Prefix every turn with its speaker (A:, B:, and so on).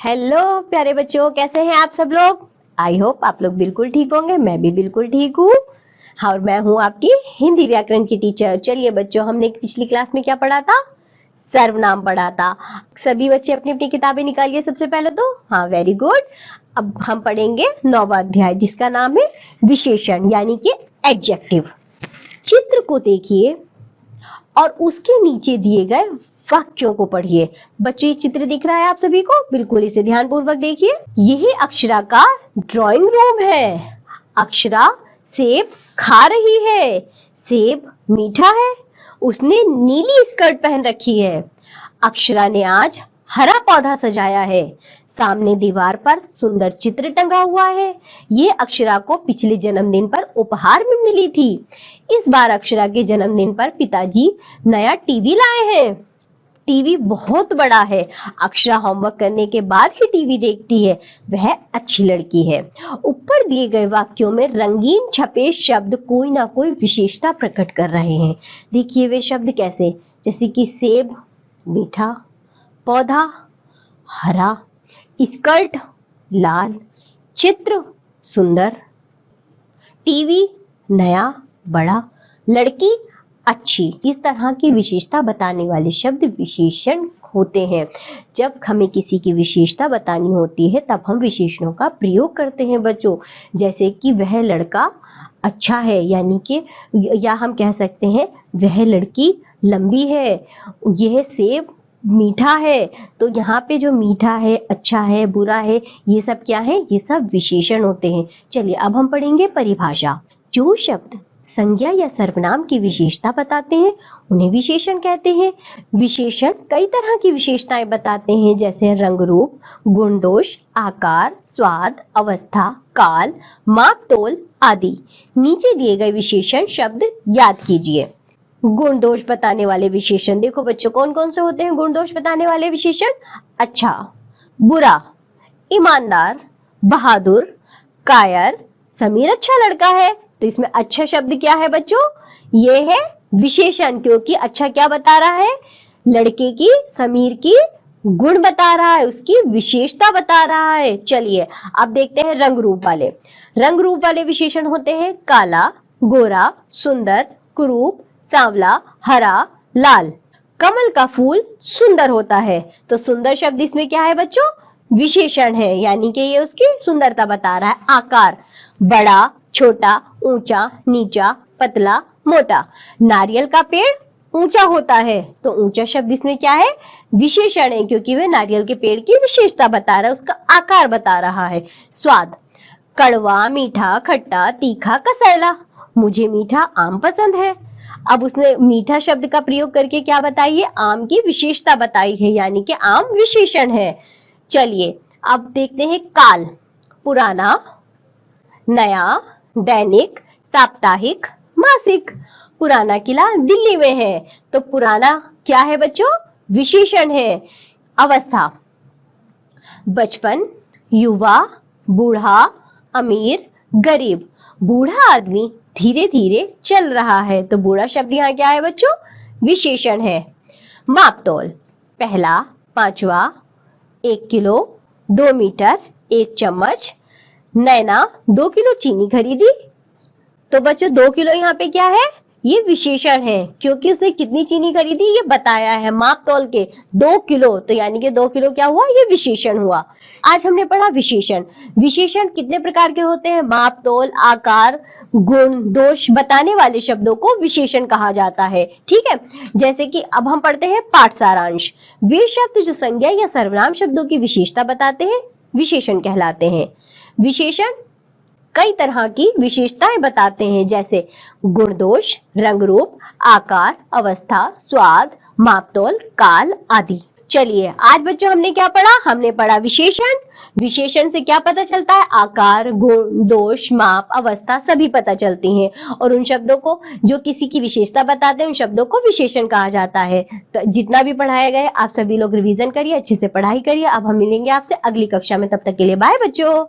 A: Hello प्यारे बच्चों, कैसे हैं आप सब लोग। आई होप आप लोग बिल्कुल ठीक होंगे। मैं भी बिल्कुल ठीक हूँ। और मैं हूँ आपकी हिंदी व्याकरण की टीचर। चलिए बच्चों, हमने पिछली क्लास में क्या पढ़ा था? सर्वनाम पढ़ा था। सभी बच्चे अपनी अपनी किताबें निकालिए सबसे पहले तो। हाँ, वेरी गुड। अब हम पढ़ेंगे 9वां अध्याय, जिसका नाम है विशेषण यानी कि एडजेक्टिव। चित्र को देखिए और उसके नीचे दिए गए वाक्यों को पढ़िए। बच्चों, ये चित्र दिख रहा है आप सभी को? बिल्कुल इसे ध्यानपूर्वक देखिए। यही अक्षरा का ड्राइंग रूम है। अक्षरा सेब खा रही है। सेब मीठा है। उसने नीली स्कर्ट पहन रखी है। अक्षरा ने आज हरा पौधा सजाया है। सामने दीवार पर सुंदर चित्र टंगा हुआ है। ये अक्षरा को पिछले जन्मदिन पर उपहार में मिली थी। इस बार अक्षरा के जन्मदिन पर पिताजी नया टीवी लाए हैं। टीवी बहुत बड़ा है। अक्षरा होमवर्क करने के बाद ही टीवी देखती है। वह अच्छी लड़की है। ऊपर दिए गए वाक्यों में रंगीन छपे शब्द कोई ना कोई विशेषता प्रकट कर रहे हैं। देखिए वे शब्द कैसे, जैसे कि सेब मीठा, पौधा हरा, स्कर्ट लाल, चित्र सुंदर, टीवी नया बड़ा, लड़की अच्छी। इस तरह की विशेषता बताने वाले शब्द विशेषण होते हैं। जब हमें किसी की विशेषता बतानी होती है तब हम विशेषणों का प्रयोग करते हैं बच्चों। जैसे कि वह लड़का अच्छा है, यानी कि या हम कह सकते हैं वह लड़की लंबी है। यह सेब मीठा है। तो यहाँ पे जो मीठा है, अच्छा है, बुरा है, ये सब क्या है? ये सब विशेषण होते हैं। चलिए अब हम पढ़ेंगे परिभाषा। जो शब्द संज्ञा या सर्वनाम की विशेषता बताते हैं उन्हें विशेषण कहते हैं। विशेषण कई तरह की विशेषताएं बताते हैं, जैसे रंग रूप, गुण दोष, आकार, स्वाद, अवस्था, काल, माप तोल आदि। नीचे दिए गए विशेषण शब्द याद कीजिए। गुण दोष बताने वाले विशेषण देखो बच्चों, कौन कौन से होते हैं गुण दोष बताने वाले विशेषण? अच्छा, बुरा, ईमानदार, बहादुर, कायर। समीर अच्छा लड़का है, तो इसमें अच्छा शब्द क्या है बच्चों? ये है विशेषण, क्योंकि अच्छा क्या बता रहा है? लड़के की, समीर की गुण बता रहा है, उसकी विशेषता बता रहा है। चलिए अब देखते हैं रंग रूप वाले। रंग रूप वाले विशेषण होते हैं काला, गोरा, सुंदर, कुरूप, सांवला, हरा, लाल। कमल का फूल सुंदर होता है, तो सुंदर शब्द इसमें क्या है बच्चों? विशेषण है, यानी कि ये उसकी सुंदरता बता रहा है। आकार बड़ा, छोटा, ऊंचा, नीचा, पतला, मोटा। नारियल का पेड़ ऊंचा होता है, तो ऊंचा शब्द इसमें क्या है? विशेषण है, क्योंकि वह नारियल के पेड़ की विशेषता बता रहा है, उसका आकार बता रहा है। स्वाद कड़वा, मीठा, खट्टा, तीखा, कसैला। मुझे मीठा आम पसंद है। अब उसने मीठा शब्द का प्रयोग करके क्या बताई है? आम की विशेषता बताई है, यानी कि आम विशेषण है। चलिए अब देखते हैं काल। पुराना, नया, दैनिक, साप्ताहिक, मासिक। पुराना किला दिल्ली में है, तो पुराना क्या है बच्चों? विशेषण है। अवस्था बचपन, युवा, बूढ़ा, अमीर, गरीब। बूढ़ा आदमी धीरे धीरे चल रहा है, तो बूढ़ा शब्द यहाँ क्या है बच्चों? विशेषण है। माप तोल पहला, पांचवा, 1 किलो, 2 मीटर, 1 चम्मच। नैना 2 किलो चीनी खरीदी, तो बच्चों 2 किलो यहाँ पे क्या है? ये विशेषण है, क्योंकि उसने कितनी चीनी खरीदी ये बताया है माप तोल के 2 किलो, तो यानी कि 2 किलो क्या हुआ? ये विशेषण हुआ। आज हमने पढ़ा विशेषण। विशेषण कितने प्रकार के होते हैं? माप तोल, आकार, गुण दोष बताने वाले शब्दों को विशेषण कहा जाता है। ठीक है, जैसे कि अब हम पढ़ते हैं पाठ सारांश। वे शब्द जो संज्ञा या सर्वनाम शब्दों की विशेषता बताते हैं विशेषण कहलाते हैं। विशेषण कई तरह की विशेषताएं बताते हैं, जैसे गुण दोष, रंग रूप, आकार, अवस्था, स्वाद, मापतोल, काल आदि। चलिए आज बच्चों हमने क्या पढ़ा? हमने पढ़ा विशेषण। विशेषण से क्या पता चलता है? आकार, गुण, दोष, माप, अवस्था सभी पता चलती हैं, और उन शब्दों को जो किसी की विशेषता बताते हैं उन शब्दों को विशेषण कहा जाता है। तो जितना भी पढ़ाया गया आप सभी लोग रिवीजन करिए, अच्छे से पढ़ाई करिए। अब हम मिलेंगे आपसे अगली कक्षा में, तब तक के लिए बाय बच्चों।